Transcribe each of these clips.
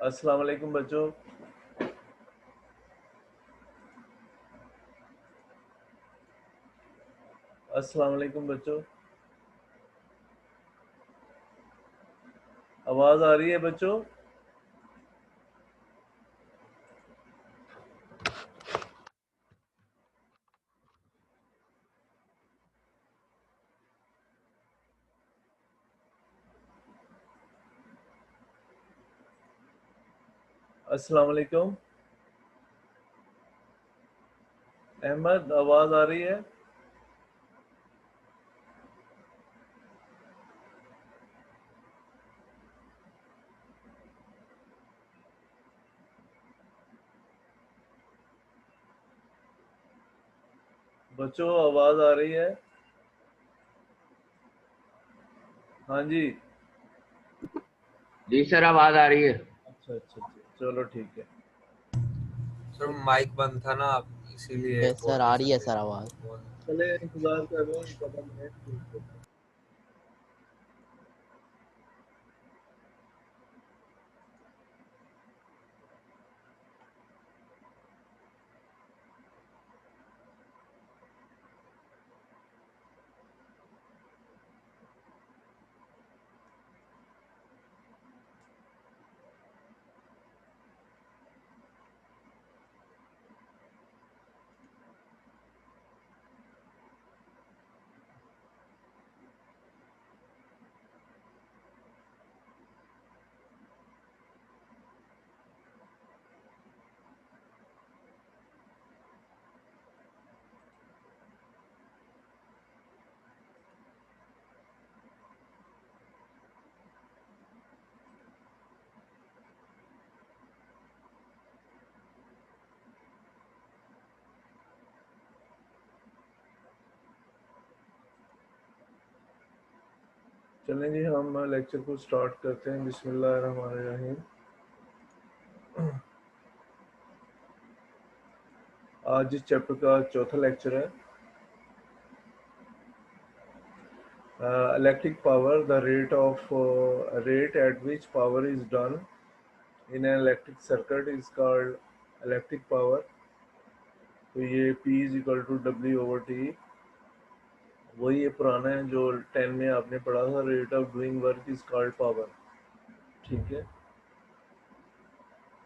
अस्सलाम वालेकुम बच्चों। अस्सलाम वालेकुम बच्चों। आवाज आ रही है बच्चों? अस्सलाम वालेकुम। अहमद, आवाज आ रही है? बच्चों, आवाज आ रही है? हाँ जी। जी सर, आवाज आ रही है। अच्छा अच्छा अच्छा, चलो ठीक है। सर माइक बंद था ना, आप इसीलिए बोल सर आ नहीं रही है सके। सर आवाज। चले इंतजार कर रहे हैं, पता नहीं। चलें जी, हम लेक्चर को स्टार्ट करते हैं। बिस्मिल्लाहिर्रहमानिर्रहीम। आज इस चैप्टर का चौथा लेक्चर है। Electric power, the rate at which power is done in an electric circuit is called electric power। तो ये P is equal to W/T। वही ये पुराना है जो 10 में आपने पढ़ा था, rate of doing work is called power. ठीक है,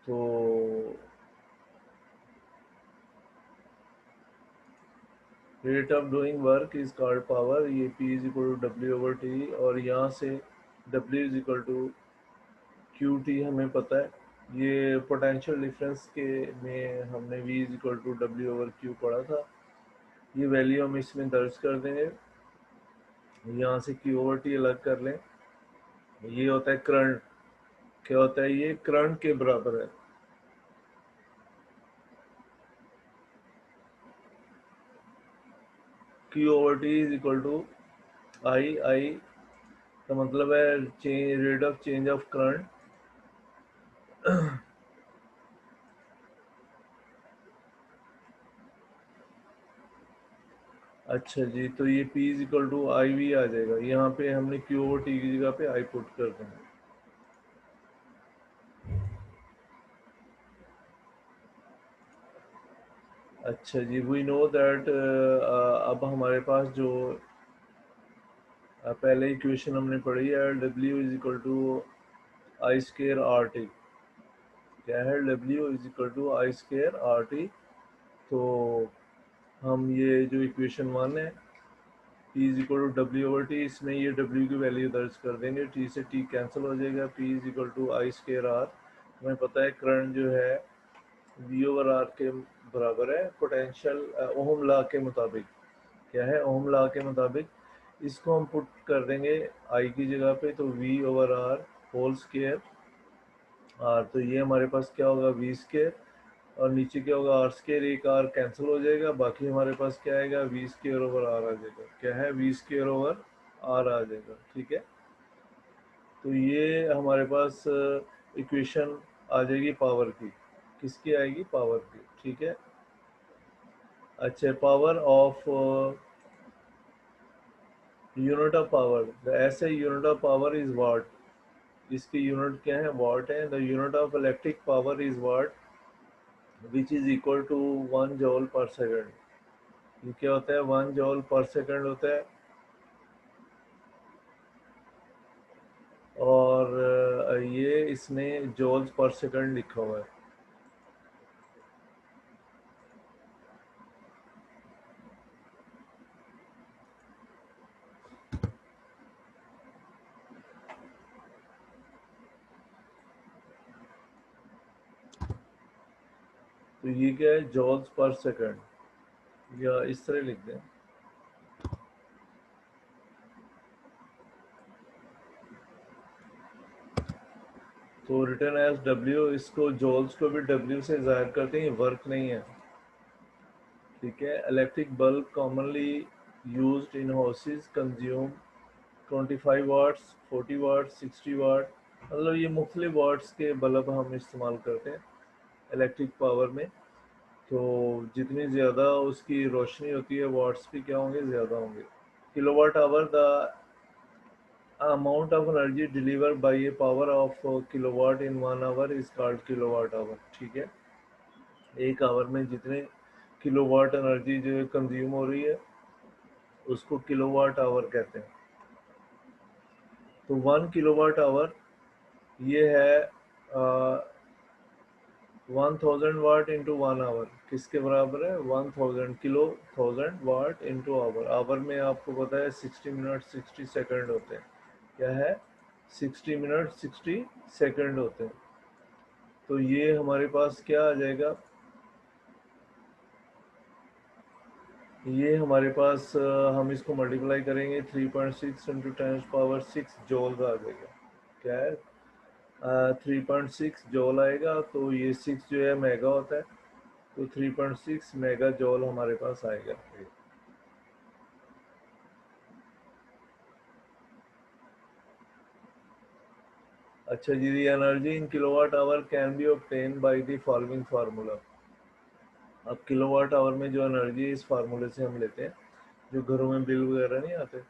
तो rate of doing work is called power. ये P is equal to W/T और यहाँ से W is equal to QT हमें पता है। ये पोटेंशियल डिफरेंस के में हमने V is equal to W/Q पढ़ा था। ये वैल्यू हम इसमें दर्ज कर देंगे। यहाँ से Q/T अलग कर लें। ये होता है करंट। क्या होता है? ये करंट के बराबर है। Q/T is equal to I का मतलब है rate of change of current. अच्छा जी, तो ये P is equal to IV आ जाएगा। यहाँ पे हमने Q/T की जगह पे I पुट कर देंगे। अच्छा जी, वी नो दैट। अब हमारे पास जो पहले इक्वेशन हमने पढ़ी है, W is equal to I²RT। क्या है? W is equal to I²RT। तो हम ये जो इक्वेशन 1 है, P is equal to W/T, इसमें ये W की वैल्यू दर्ज कर देंगे। T से T कैंसिल हो जाएगा। P is equal to I²R। हमें पता है करंट जो है V/R के बराबर है पोटेंशियल ओहम लॉ के मुताबिक। क्या है? ओहम लॉ के मुताबिक। इसको हम पुट कर देंगे I की जगह पे, तो V/R होल स्क्वायर R। तो ये हमारे पास क्या होगा? V² और नीचे क्या होगा? R²। एक R कैंसिल हो जाएगा, बाकी हमारे पास क्या आएगा? V²/R आ जाएगा। क्या है? V²/R आ जाएगा। ठीक है, तो ये हमारे पास इक्वेशन आ जाएगी पावर की। किसकी आएगी? पावर की। ठीक है। अच्छा, power of unit of power, ऐसे unit of power is watt. इसकी यूनिट क्या है, वाट है। The unit of electric power is watt which is equal to 1 joule per second. ये क्या होता है, 1 जॉल पर सेकेंड होता है। और ये इसने जॉल्स पर सेकेंड लिखा हुआ है। तो ये क्या है, जॉल्स पर सेकेंड, या इस तरह लिख दें। तो रिटर्न एज डब्ल्यू, इसको जॉल्स को भी डब्ल्यू से जाहिर करते हैं, वर्क नहीं है। ठीक है। Electric bulb commonly used in houses consume 25 watts, 40 watt, 60 watt. मतलब ये मुख्तलिफ वाट्स के बल्ब हम इस्तेमाल करते हैं इलेक्ट्रिक पावर में। तो जितनी ज़्यादा उसकी रोशनी होती है, वाट्स भी क्या होंगे, ज़्यादा होंगे। Kilowatt hour, the amount of energy deliver by a power of kilowatt in 1 hour is called kilowatt hour. ठीक है। एक आवर में जितने किलोवाट एनर्जी जो कंज्यूम हो रही है, उसको किलोवाट आवर कहते हैं। तो 1 किलोवाट आवर ये है 1000 वाट इंटू 1 आवर। किसके बराबर है, 1000 kilo, 1000 watt into hour. Hour में आपको पता है 60 मिनट 60 सेकेंड होते हैं। क्या है, 60 मिनट 60 सेकेंड होते हैं। तो ये हमारे पास क्या आ जाएगा, ये हमारे पास हम इसको मल्टीप्लाई करेंगे 3.6 इंटू 10 पावर 6 जॉल आ जाएगा। क्या है, 3.6 जॉल आएगा। तो ये 6 जो है मेगा होता है, तो 3.6 मेगा जॉल हमारे पास आएगा। अच्छा जी, the energy in kilowatt hour can be obtain by the following formula. अब किलोवाट आवर में जो एनर्जी है, इस फार्मूले से हम लेते हैं, जो घरों में बिल वगैरह नहीं आते।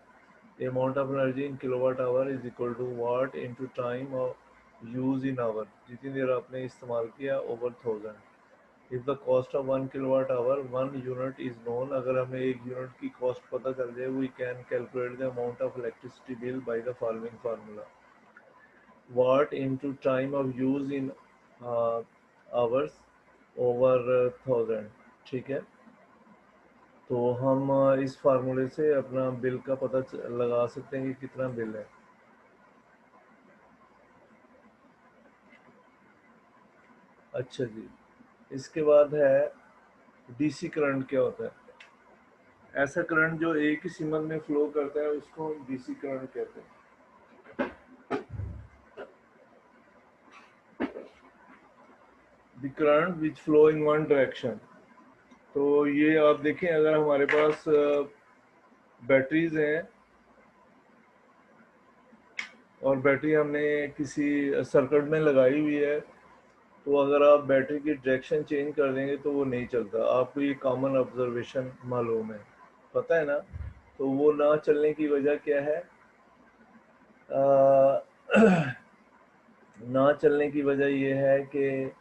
The amount of energy in kilowatt hour is equal to watt into time of use in hour, जितनी देर आपने इस्तेमाल किया over 1000। If the cost of 1 kilowatt hour 1 unit is known, अगर हमें 1 यूनिट की कॉस्ट पता चल जाए, we can calculate the amount of electricity bill by the following formula: watt into time of use in uh, hours over 1000। ठीक है। तो हम इस फार्मूले से अपना बिल का पता लगा सकते हैं कि कितना बिल है। अच्छा जी, इसके बाद है डीसी करंट। क्या होता है, ऐसा करंट जो एक ही सीमत में फ्लो करता है, उसको हम डीसी करंट कहते हैं। The current which flow in one direction. तो ये आप देखें, अगर हमारे पास बैटरीज हैं, और बैटरी हमने किसी सर्किट में लगाई हुई है, तो अगर आप बैटरी की डायरेक्शन चेंज कर देंगे तो वो नहीं चलता। आपको ये कॉमन ऑब्जर्वेशन मालूम है, पता है ना। तो वो ना चलने की वजह क्या है, अ, ना चलने की वजह ये है कि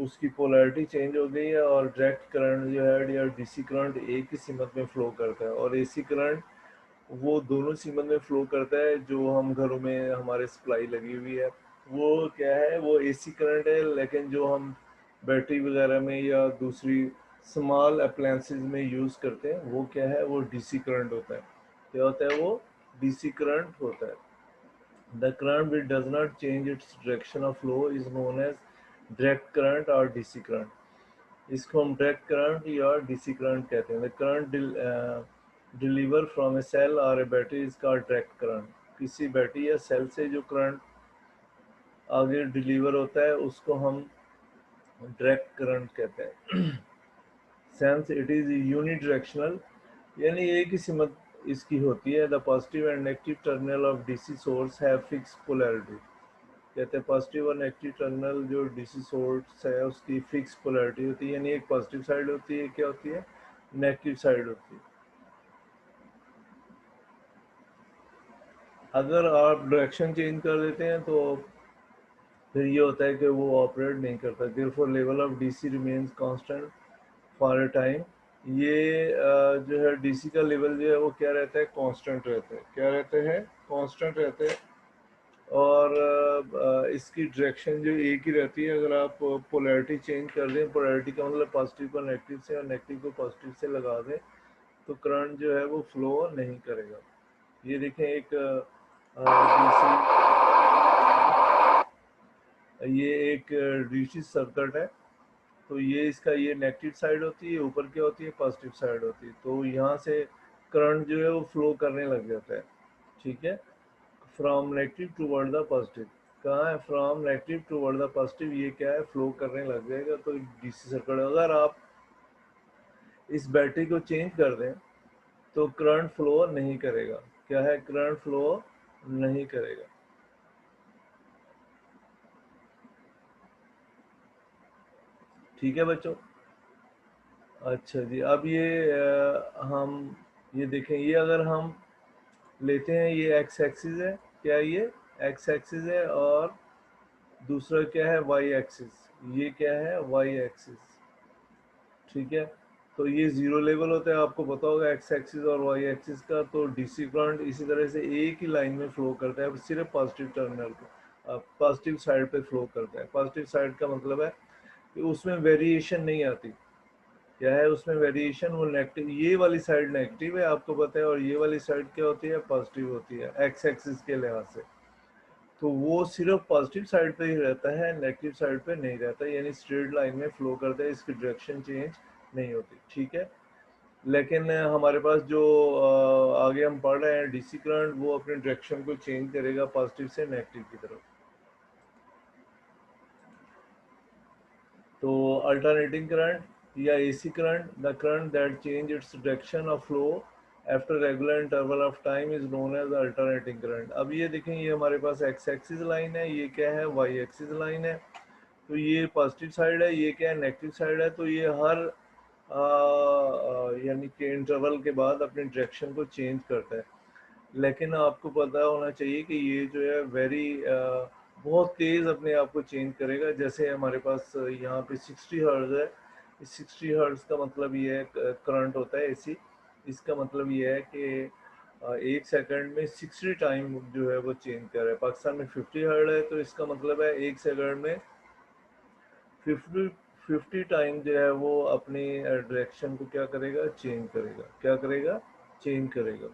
उसकी पोलैरिटी चेंज हो गई है, और डायरेक्ट करंट जो है या डीसी करंट एक ही सीमत में फ्लो करता है, और एसी करंट वो दोनों सीमत में फ्लो करता है। जो हम घरों में हमारे सप्लाई लगी हुई है, वो क्या है, वो एसी करंट है। लेकिन जो हम बैटरी वगैरह में या दूसरी स्मॉल अप्लायंसेस में यूज़ करते हैं, वो क्या है, वो डीसी करंट होता है। क्या होता है वो, डीसी करंट होता है। The current which does not change its direction of flow is known as direct current or DC current. इसको हम direct current या DC current कहते हैं। The current deliver from a cell or a battery is called direct current. किसी battery या cell से जो current आगे डिलीवर होता है, उसको हम डायरेक्ट करंट कहते हैं। सेंस इट इज यूनिडायरेक्शनल, यानी एक ही सिमत इसकी होती है। The positive and negative terminal of DC source have fix polarity. कहते हैं पॉजिटिव और नेगेटिव टर्मिनल जो डीसी सोर्स है, उसकी फिक्स पोलैरिटी होती है। यानी एक पॉजिटिव साइड होती है, क्या होती है, नेगेटिव साइड होती है। अगर आप डायरेक्शन चेंज कर देते हैं तो फिर ये होता है कि वो ऑपरेट नहीं करता। Therefore level of DC remains constant for a time. ये जो है डीसी का लेवल जो है वो क्या रहता है, कांस्टेंट रहता है। क्या रहते हैं, कांस्टेंट रहते हैं। और इसकी डायरेक्शन जो एक ही रहती है। अगर आप पोलैरिटी चेंज कर दें, पोलैरिटी का मतलब पॉजिटिव को नेगेटिव से और नेगेटिव को पॉजिटिव से लगा दें, तो करंट जो है वो फ्लो नहीं करेगा। ये देखें, एक डीसी, ये एक डीसी सर्किट है। तो ये इसका ये नेगेटिव साइड होती है, ऊपर क्या होती है, पॉजिटिव साइड होती है। तो यहाँ से करंट जो है वो फ्लो करने लग जाता है। ठीक है, from negative toward the positive. कहाँ है, from negative toward the positive, ये क्या है, फ्लो करने लग जाएगा। तो डीसी सर्किट, अगर आप इस बैटरी को चेंज कर दें तो करंट फ्लो नहीं करेगा। क्या है, करंट फ्लो नहीं करेगा। ठीक है बच्चों। अच्छा जी, अब ये हम ये देखें, ये अगर हम लेते हैं, ये एक्स एक्सिस है। क्या ये एक्स एक्सिस है, और दूसरा क्या है, वाई एक्सिस। ये क्या है, वाई एक्सिस। ठीक है, तो ये जीरो लेवल होता है, आपको पता होगा एक्स एक्सिस और वाई एक्सिस का। तो डीसी करंट इसी तरह से एक ही लाइन में फ्लो करता है, सिर्फ पॉजिटिव टर्मिनल पे, पॉजिटिव साइड पे फ्लो करता है। पॉजिटिव साइड का मतलब है कि उसमें वेरिएशन नहीं आती। क्या है उसमें वेरिएशन, वो नेगेटिव, ये वाली साइड नेगेटिव है आपको पता है, और ये वाली साइड क्या होती है, पॉजिटिव होती है एक्स एक्सिस के लिहाज से। तो वो सिर्फ पॉजिटिव साइड पे ही रहता है, नेगेटिव साइड पे नहीं रहता, यानी स्ट्रेट लाइन में फ्लो करता है, इसकी डायरेक्शन चेंज नहीं होती। ठीक है, लेकिन हमारे पास जो आगे हम पढ़ रहे हैं डीसी करंट, वो अपने डायरेक्शन को चेंज करेगा पॉजिटिव से नेगेटिव की तरफ। तो अल्टरनेटिंग करंट या AC current, the current that change its direction of flow after regular interval of time is known as alternating current. अब ये देखें, ये हमारे पास एक्स एक्सिस लाइन है, ये क्या है, वाई एक्सिस लाइन है। तो ये पॉजिटिव साइड है, ये क्या है, नेगेटिव साइड है। तो ये हर यानी कि इंटरवल के बाद अपने डायरेक्शन को चेंज करता है। लेकिन आपको पता होना चाहिए कि ये जो है वेरी बहुत तेज़ अपने आप को चेंज करेगा। जैसे हमारे पास यहाँ पे 60 हर्ट्ज है। इस 60 हर्ट्ज का मतलब ये है, करंट होता है एसी। इसका मतलब ये है कि एक सेकंड में 60 टाइम जो है वो चेंज कर रहा है। पाकिस्तान में 50 हर्ट्ज है, तो इसका मतलब है एक सेकंड में 50 50 टाइम जो है वो अपनी डायरेक्शन को क्या करेगा, चेंज करेगा। क्या करेगा, चेंज करेगा।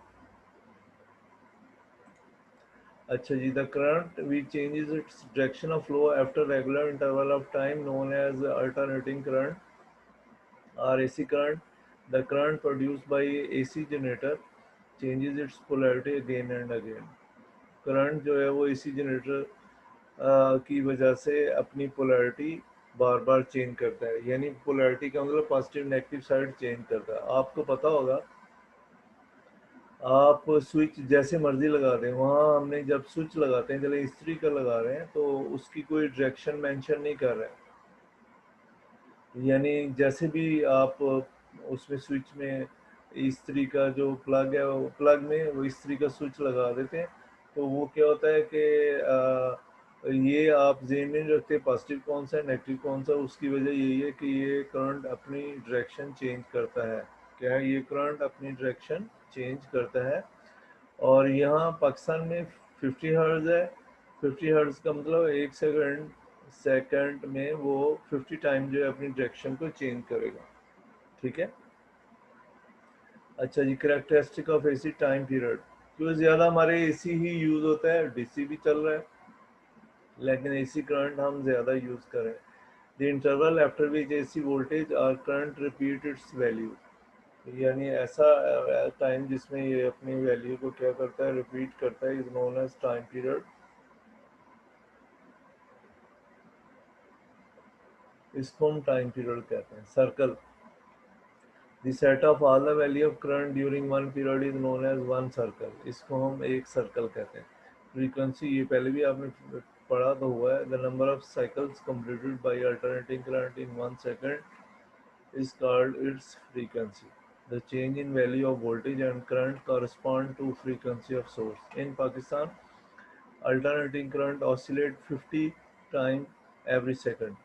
अच्छा जी, the current which changes its direction of flow after regular interval of time known as alternating current or AC current. The current produced by AC generator changes its polarity again and again. Current जो है वो AC generator की वजह से अपनी polarity बार बार change करता है। यानी पोलैरिटी का मतलब पॉजिटिव नेगेटिव साइड चेंज करता है। आपको पता होगा, आप स्विच जैसे मर्जी लगा दें, वहाँ हमने जब स्विच लगाते हैं, चले इस्त्री का लगा रहे हैं, तो उसकी कोई डायरेक्शन मेंशन नहीं कर रहे हैं। यानी जैसे भी आप उसमें स्विच में इस्त्री का जो प्लग है, वो प्लग में वो इस्त्री का स्विच लगा देते हैं, तो वो क्या होता है कि ये आप ज़हन में नहीं रखते पॉजिटिव कौन सा है नेगेटिव कौन सा। उसकी वजह यही है कि ये करंट अपनी डायरेक्शन चेंज करता है। क्या है, ये करंट अपनी डायरेक्शन चेंज करता है। और यहाँ पाकिस्तान में 50 हर्ट्ज है। 50 हर्ट्ज का मतलब एक सेकंड सेकंड में वो 50 टाइम जो है अपनी डायरेक्शन को चेंज करेगा। ठीक है। अच्छा जी, characteristic of AC time period. क्यों ज़्यादा हमारे एसी ही यूज़ होता है, डीसी भी चल रहा है, लेकिन एसी करंट हम ज़्यादा यूज़ करें। The interval after which AC voltage और करंट रिपीट इट्स वैल्यू। यानी ऐसा टाइम जिसमें ये अपनी वैल्यू को क्या करता है, रिपीट करता है, is known as time period. इसको हम टाइम पीरियड कहते हैं। Circle, the set of all the value of current during one period is known as one circle. इसको हम एक सर्कल कहते हैं। फ्रीक्वेंसी, ये पहले भी आपने पढ़ा तो हुआ है। The number of cycles completed by alternating current in one second is called its frequency. The change in value of voltage and current correspond to frequency of source. In Pakistan, alternating current oscillate 50 time every second.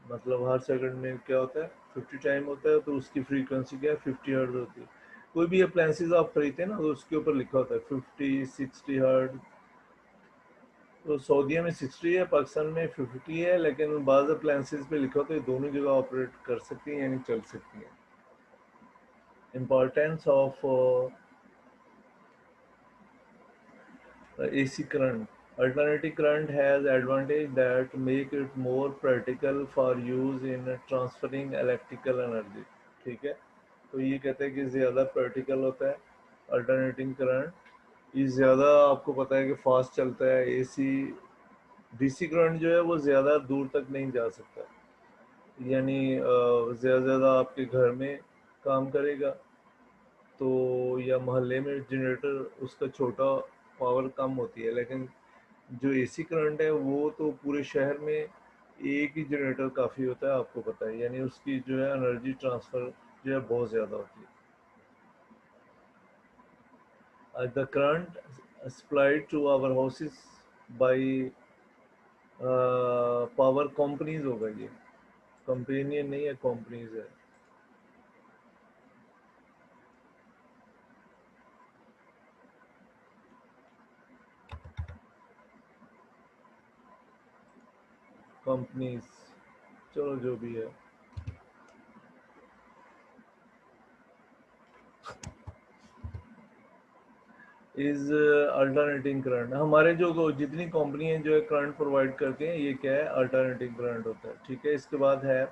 मतलब हर second में क्या होता है 50 time होता है, तो उसकी frequency क्या है 50 हर्ट्ज होती है। कोई भी अप्लायंसेज आप खरीदते हैं ना, तो उसके ऊपर लिखा होता है 50 60 हर्ट्ज। तो सऊदीया में 60 है, पाकिस्तान में 50 है, लेकिन बाज़ अप्लायंसेज पे लिखा होता है दोनों जगह ऑपरेट कर सकती हैं, यानी चल सकती हैं। Importance of AC current. Alternating current has advantage that make it more practical for use in transferring electrical energy. ठीक है, तो ये कहते हैं कि ज़्यादा प्रैक्टिकल होता है अल्टरनेटिंग करंट। ये ज़्यादा आपको पता है कि फास्ट चलता है। AC DC करंट जो है वो ज़्यादा दूर तक नहीं जा सकता, यानी ज़्यादा ज़्यादा आपके घर में काम करेगा, तो या मोहल्ले में जनरेटर उसका छोटा पावर कम होती है। लेकिन जो AC करंट है वो तो पूरे शहर में एक ही जनरेटर काफ़ी होता है, आपको पता है, यानी उसकी जो है एनर्जी ट्रांसफ़र जो है बहुत ज़्यादा होती है। The current supplied to our houses by power companies होगा, ये कंपेनियन नहीं है, कंपनीज है। कंपनीज, चलो जो भी है। इज अल्टरनेटिंग करंट, हमारे जो जितनी कंपनियां जो है करंट प्रोवाइड करती हैं, ये क्या है, अल्टरनेटिंग करंट होता है। ठीक है, इसके बाद है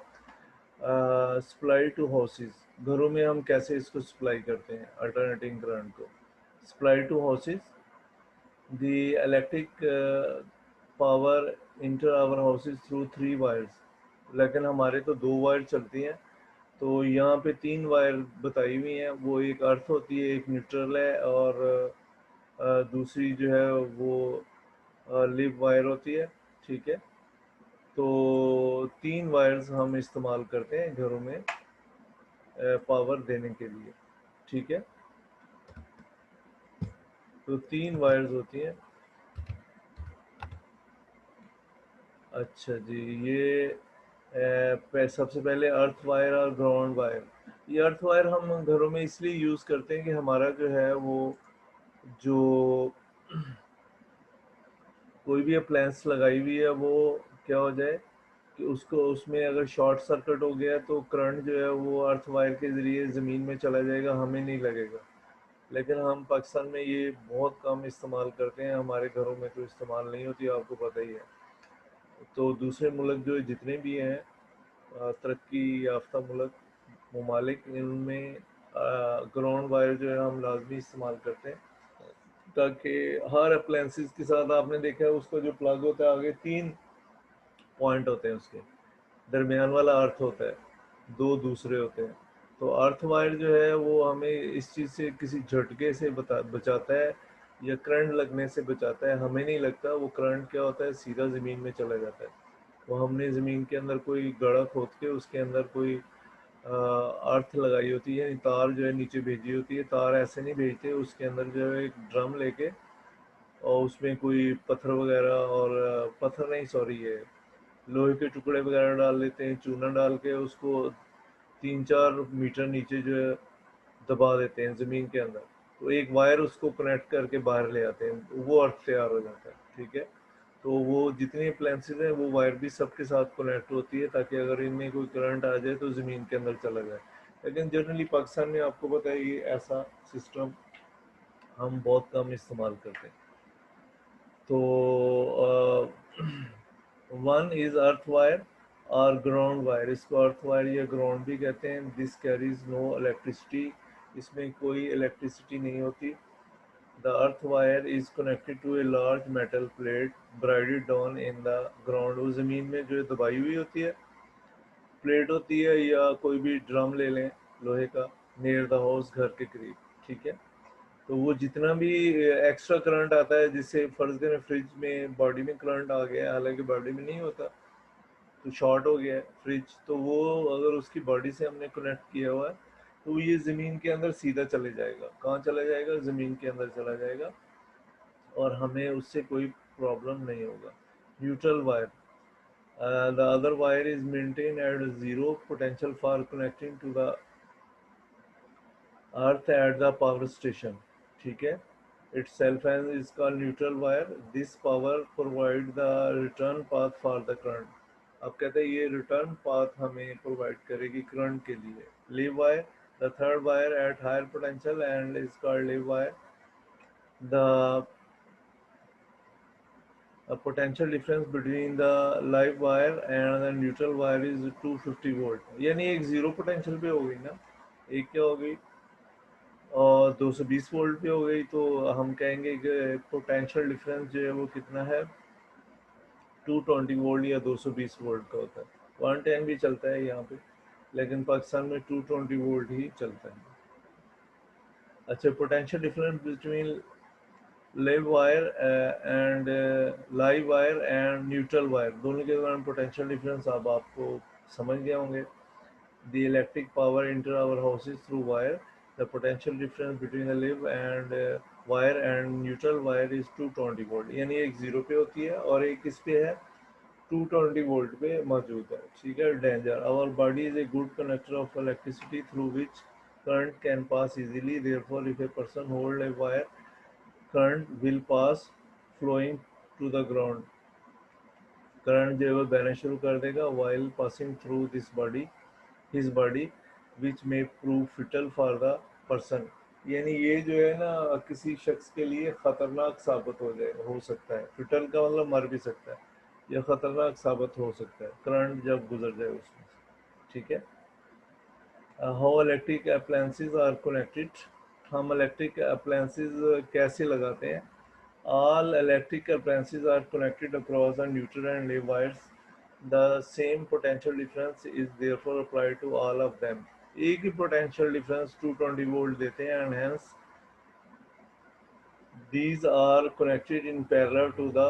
सप्लाई टू हाउसेस। घरों में हम कैसे इसको सप्लाई करते हैं अल्टरनेटिंग करंट को। Supply to houses, the electric power enter our houses through 3 wires. लेकिन हमारे तो 2 वायर चलती हैं, तो यहाँ पे 3 वायर बताई हुई हैं। वो एक अर्थ होती है, एक न्यूट्रल है, और दूसरी जो है वो लिव वायर होती है। ठीक है, तो 3 वायर्स हम इस्तेमाल करते हैं घरों में पावर देने के लिए। ठीक है, तो 3 वायर्स होती हैं। अच्छा जी, ये सबसे पहले अर्थ वायर और ग्राउंड वायर। ये अर्थ वायर हम घरों में इसलिए यूज़ करते हैं कि हमारा जो है वो जो कोई भी अप्लायंस लगाई हुई है, वो क्या हो जाए कि उसको उसमें अगर शॉर्ट सर्किट हो गया तो करंट जो है वो अर्थ वायर के ज़रिए ज़मीन में चला जाएगा, हमें नहीं लगेगा। लेकिन हम पाकिस्तान में ये बहुत कम इस्तेमाल करते हैं, हमारे घरों में तो इस्तेमाल नहीं होती, आपको पता ही है। तो दूसरे मुल्क जो जितने भी हैं तरक्की याफ्ता मुल्क ममालिक, इनमें ग्राउंड वायर जो है हम लाजमी इस्तेमाल करते हैं, ताकि हर अप्लायंसेस के साथ आपने देखा है उसका जो प्लग होता है आगे 3 पॉइंट होते हैं, उसके दरमियान वाला अर्थ होता है, 2 दूसरे होते हैं। तो अर्थ वायर जो है वो हमें इस चीज़ से किसी झटके से बचाता है, या करंट लगने से बचाता है। हमें नहीं लगता, वो करंट क्या होता है सीधा ज़मीन में चला जाता है। वो हमने ज़मीन के अंदर कोई गड़ा खोद के उसके अंदर कोई अर्थ लगाई होती है, तार जो है नीचे भेजी होती है। तार ऐसे नहीं भेजते, उसके अंदर जो है एक ड्रम लेके और उसमें कोई पत्थर वगैरह, और पत्थर नहीं सॉरी, ये लोहे के टुकड़े वगैरह डाल लेते हैं, चूना डाल के उसको 3 4 मीटर नीचे जो है दबा देते हैं ज़मीन के अंदर। तो एक वायर उसको कनेक्ट करके बाहर ले आते हैं, तो वो अर्थ तैयार हो जाता है। ठीक है, तो वो जितनी अप्लायंसेज हैं वो वायर भी सबके साथ कनेक्ट होती है, ताकि अगर इनमें कोई करंट आ जाए तो ज़मीन के अंदर चला जाए। लेकिन जनरली पाकिस्तान में आपको पता है ये ऐसा सिस्टम हम बहुत कम इस्तेमाल करते हैं। तो वन इज अर्थ वायर और ग्राउंड वायर। इसको अर्थ वायर या ग्राउंड भी कहते हैं। दिस कैरीज नो इलेक्ट्रिसिटी, इसमें कोई इलेक्ट्रिसिटी नहीं होती। The earth wire is connected to a large metal plate braided down in the ground. वो ज़मीन में जो है दबाई हुई होती है, प्लेट होती है, या कोई भी ड्रम ले लें लोहे का, नियर द हाउस, घर के करीब। ठीक है, तो वो जितना भी एक्स्ट्रा करंट आता है, जिससे फर्ज करें फ्रिज में बॉडी में करंट आ गया, हालांकि बॉडी में नहीं होता, तो शॉर्ट हो गया है फ्रिज, तो वो अगर उसकी बॉडी से हमने कनेक्ट किया हुआ है, तो ये ज़मीन के अंदर सीधा चले जाएगा। कहाँ चला जाएगा? ज़मीन के अंदर चला जाएगा और हमें उससे कोई प्रॉब्लम नहीं होगा। Neutral wire, the other wire is maintained at zero potential for connecting to the earth at the power station, ठीक है। itself and is called neutral wire. This power provide the return path for the current। अब कहते हैं ये return path हमें provide करेगी current के लिए। Leave wire, the third wire at higher potential and is called leave wire। the potential difference between the live wire and the neutral wire is 250 volt. यानी एक जीरो पोटेंशियल पे हो गई ना, एक क्या हो गई और 220 वोल्ट पे हो गई, तो हम कहेंगे कि पोटेंशियल डिफरेंस जो है वो कितना है, 220 वोल्ट या 220 वोल्ट का होता है। 110 भी चलता है यहाँ पे, लेकिन पाकिस्तान में 220 वोल्ट ही चलता है। अच्छा, potential difference between live wire and neutral wire, दोनों के दौरान पोटेंशियल डिफरेंस अब आपको समझ गए होंगे। The electric power enter our houses through wire, the potential difference between the live and wire and neutral wire is 220 volt. यानी एक जीरो पे होती है और एक किस पे है, 220 वोल्ट पे मौजूद है, ठीक है। Danger, our body is a good conductor of electricity through which current can pass easily, therefore if a person hold a wire, current will pass flowing to the ground। Current जो है वो बहना शुरू कर देगा while passing through this body, his body, which may prove fatal for the person। यानी ये जो है ना किसी शख्स के लिए खतरनाक साबित हो सकता है। फिटल का मतलब मर भी सकता है, या खतरनाक साबित हो सकता है करंट जब गुजर जाए उसमें, ठीक है। How electric appliances are connected, हम इलेक्ट्रिक अप्लायंसेस कैसे लगाते हैं। All electric appliances are connected across the neutral and live wires. The same potential difference is therefore applied to all of them। एक ही potential difference 220 वोल्ट देते हैं and hence these are connected in parallel to the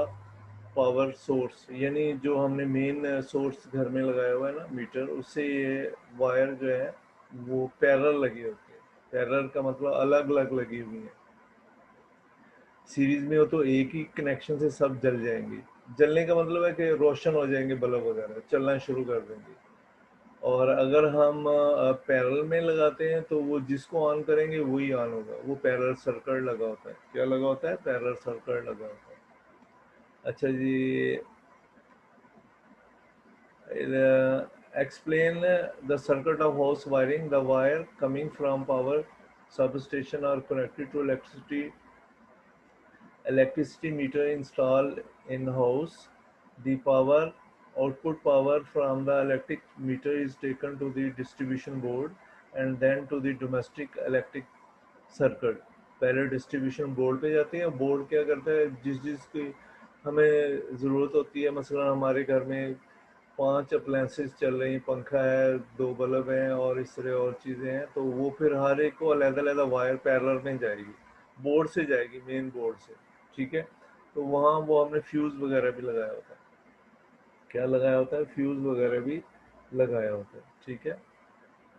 power source। यानी जो हमने main source घर में लगाया हुआ है ना मीटर, उससे ये वायर जो है वो पैरेलल लगी होती है। पैरेलल का मतलब अलग अलग लगी हुई है। सीरीज में हो तो एक ही कनेक्शन से सब जल जाएंगे। जलने का मतलब है कि रोशन हो जाएंगे, बल्ब वगैरह चलना शुरू कर देंगे। और अगर हम पैरेलल में लगाते हैं तो वो जिसको ऑन करेंगे वही ऑन होगा। वो पैरेलल सर्किट लगा होता है। क्या लगा होता है? पैरेलल सर्किट लगा होता है। अच्छा जी, explain the circuit of house wiring। The wire coming from power substation are connected to electricity meter installed in house। The power output power from the electric meter is taken to the distribution board and then to the domestic electric circuit. पहले distribution board पे जाती है। Board क्या करता है, जिस जिसकी हमें ज़रूरत होती है, मसलन हमारे घर में 5 अप्लायंसेस चल रही हैं, पंखा है, 2 बल्ब हैं और इस तरह और चीज़ें हैं, तो वो फिर हर एक को अलग-अलग वायर पैरेलल में जाएगी, बोर्ड से जाएगी, मेन बोर्ड से, ठीक है। तो वहाँ वो हमने फ्यूज़ वगैरह भी लगाया होता है। क्या लगाया होता है? फ्यूज़ वगैरह भी लगाया होता है, ठीक है।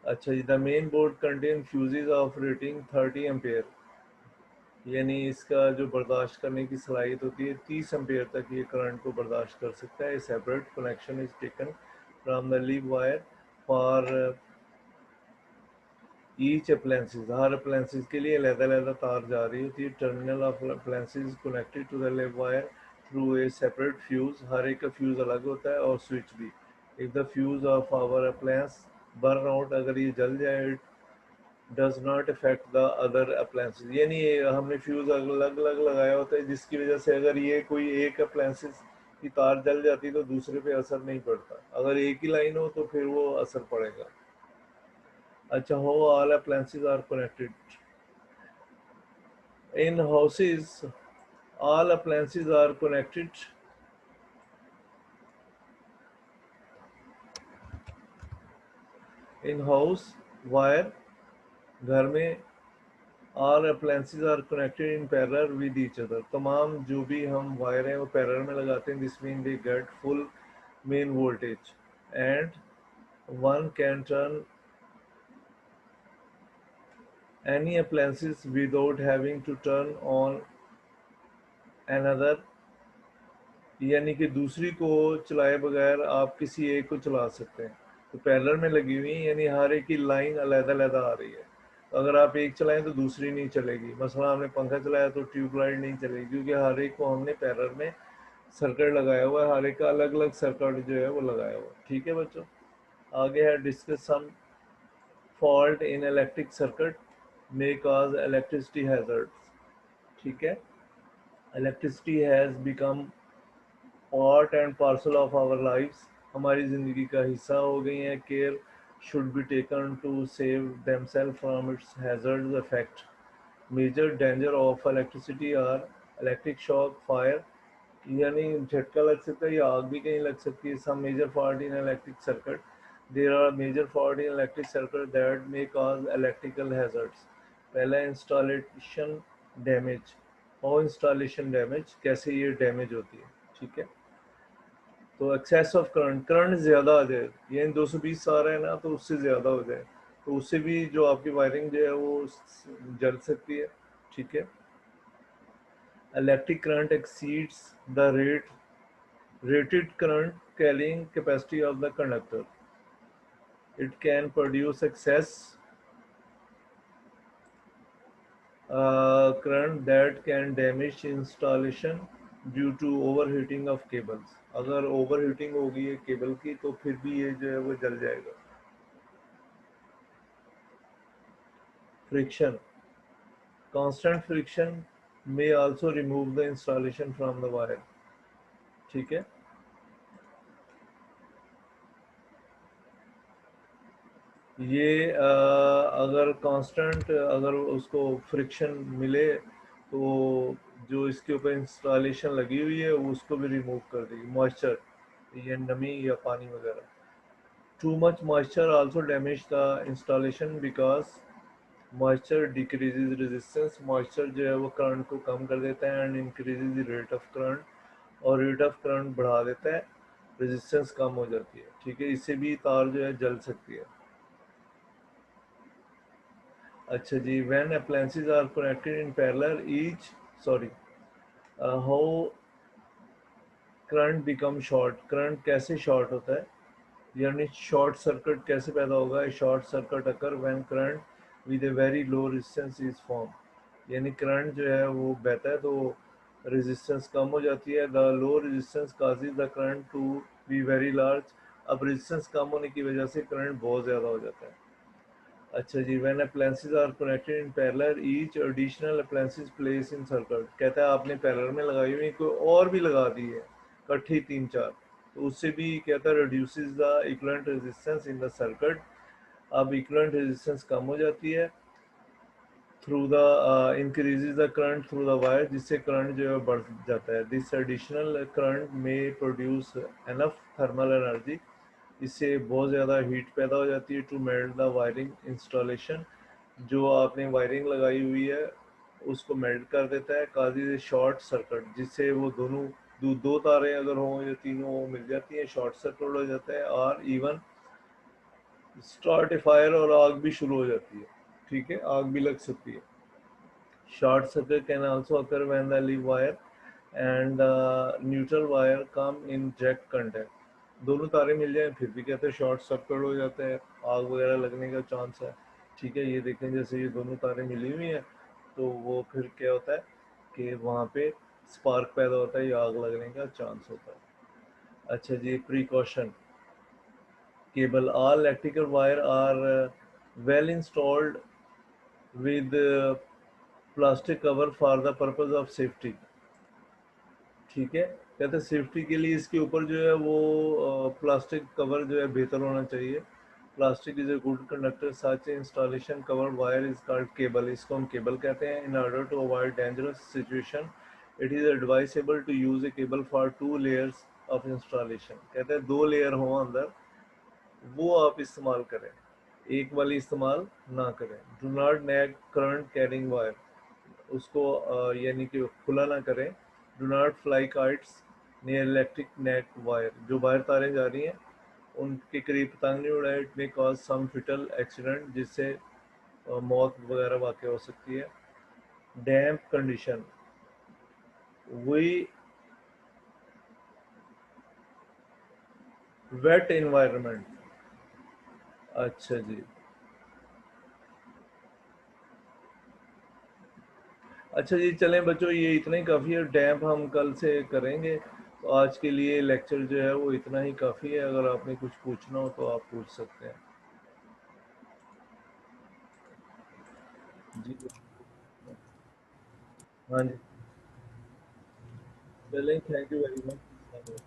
अच्छा जी, the main board contain fuses of rating 30 ampere. यानी इसका जो बर्दाश्त करने की सलाहियत होती है 30 एम्पेयर तक ये करंट को बर्दाश्त कर सकता है। Separate connection is taken from the live wire for each appliances. हर अप्लायंसेस के लिए अलग-अलग तार जा रही होती है। Terminal of appliances connected to the live wire through a separate fuse. हर एक का फ्यूज अलग होता है और स्विच भी। If the fuse of our appliance burn out, अगर ये जल जाए, does not affect the other appliances. यानी हमने फ्यूज अलग अलग लगाया होता है, जिसकी वजह से अगर ये कोई एक अप्लायंसेस की तार जल जाती तो दूसरे पे असर नहीं पड़ता। अगर एक ही लाइन हो तो फिर वो असर पड़ेगा। अच्छा, how all appliances are connected in houses. All appliances are connected in house wire, घर में all appliances are connected in parallel with each other। तमाम जो भी हम वायर हैं वो पैरेलल में लगाते हैं। This mean they get full main voltage and one can turn any appliances without having to turn on another, यानी कि दूसरी को चलाए बगैर आप किसी एक को चला सकते हैं। तो पैरेलल में लगी हुई है, यानी हर एक की लाइन अलग-अलग आ रही है। तो अगर आप एक चलाएं तो दूसरी नहीं चलेगी। मसला हमने पंखा चलाया तो ट्यूबलाइट नहीं चलेगी, क्योंकि हर एक को हमने पैरेलल में सर्किट लगाया हुआ है, हर एक का अलग-अलग सर्किट जो है वो लगाया हुआ है। ठीक है बच्चों, आगे है discuss some fault in electric circuit may cause electricity hazards। ठीक है, electricity has become part and parcel of our lifes, हमारी ज़िंदगी का हिस्सा हो गई हैं। Care should be taken to save themselves from its hazards effect. Major danger of electricity are electric shock, fire, यानी झटका लग सकता है या आग भी कहीं लग सकती है। Some major fault in electric circuit, there are major fault in electric circuit that may cause electrical hazards. पहला इंस्टॉलेशन डैमेज, और इंस्टॉलेशन डैमेज कैसे ये डैमेज होती है। ठीक है, तो एक्सेस ऑफ करंट, करंट ज़्यादा आ जाए, यानी 220 आ रहा है ना तो उससे ज़्यादा हो जाए, तो उससे भी जो आपकी वायरिंग जो है वो जल सकती है। ठीक है, electric current exceeds the rated current carrying capacity of the conductor. It can produce excess current that can damage installation due to overheating of cables। अगर overheating होगी है केबल की तो फिर भी ये जो है वो जल जाएगा। Friction, constant friction may also remove the installation from the wire। ठीक है, ये अगर कांस्टेंट अगर उसको फ्रिक्शन मिले तो जो इसके ऊपर इंस्टॉलेशन लगी हुई है वो उसको भी रिमूव कर देगी। मॉइस्चर, ये नमी या पानी वगैरह। Too much moisture also damage the installation because moisture decreases resistance. Moisture जो है वो करंट को कम कर देता है and increases the rate of current, और रेट ऑफ करंट बढ़ा देता है, रेजिस्टेंस कम हो जाती है। ठीक है, इससे भी तार जो है जल सकती है। अच्छा जी, when appliances are connected in parallel each, sorry, how current become short, current कैसे शॉर्ट होता है, यानी शॉर्ट सर्किट कैसे पैदा होगा। Short circuit occur when current with a very low resistance is form, यानी करंट जो है वो बहता है तो रेजिस्टेंस कम हो जाती है। The low resistance causes the current to be very large, अब रेजिस्टेंस कम होने की वजह से करंट बहुत ज़्यादा हो जाता है। अच्छा जी, when appliances are connected in parallel each additional appliances place in circuit, कहता है आपने पैरेलल में लगाई हुई कोई और भी लगा दी है इकट्ठी 3-4, तो उससे भी कहता है reduces the equivalent resistance in the circuit। अब equivalent resistance कम हो जाती है through the increases the current through the wire, जिससे करंट जो है बढ़ जाता है। This additional current may produce enough thermal energy, इससे बहुत ज़्यादा हीट पैदा हो जाती है to melt the wiring installation, जो आपने वायरिंग लगाई हुई है उसको मेल्ट कर देता है। काजी शॉर्ट सर्किट, जिससे वो दोनों दो तारें अगर हों या तीनों वो मिल जाती हैं, शॉर्ट सर्किट हो जाता है और इवन स्टार्ट फायर, और आग भी शुरू हो जाती है। ठीक है, आग भी लग सकती है। Short circuit can also occur when the live wire and neutral wire come in direct contact. दोनों तारे मिल जाएं फिर भी कहते हैं शॉर्ट सर्किट हो जाता है, आग वगैरह लगने का चांस है। ठीक है, ये देखें जैसे ये दोनों तारें मिली हुई हैं तो वो फिर क्या होता है कि वहाँ पे स्पार्क पैदा होता है या आग लगने का चांस होता है। अच्छा जी, precaution, cable, all electrical wire are well installed with plastic cover for the purpose of safety. ठीक है, कहते हैं सेफ्टी के लिए इसके ऊपर जो है वो प्लास्टिक कवर जो है बेहतर होना चाहिए। Plastic is a good conductor, such installation cover wire is called cable, इसको हम केबल कहते हैं। In order to avoid dangerous situation it is advisable to use a cable for 2 layers of installation, कहते हैं 2 लेयर हों अंदर वो आप इस्तेमाल करें, एक वाली इस्तेमाल ना करें। Do not nag current carrying wire, उसको यानी कि खुला ना करें। Do not fly kites near electric net wire, जो वायर तारें जा रही हैं उनके करीब पतंग नहीं उड़ाए। It may cause some fatal accident, जिससे मौत वगैरह वाक़ हो सकती है। डैम्प कंडीशन, वही वेट एनवायरनमेंट। अच्छा जी। अच्छा जी, चलें बच्चों, ये इतना ही काफ़ी है। डैम्प हम कल से करेंगे। तो आज के लिए लेक्चर जो है वो इतना ही काफ़ी है। अगर आपने कुछ पूछना हो तो आप पूछ सकते हैं। जी। हाँ जी। चलें, थैंक यू वेरी मच।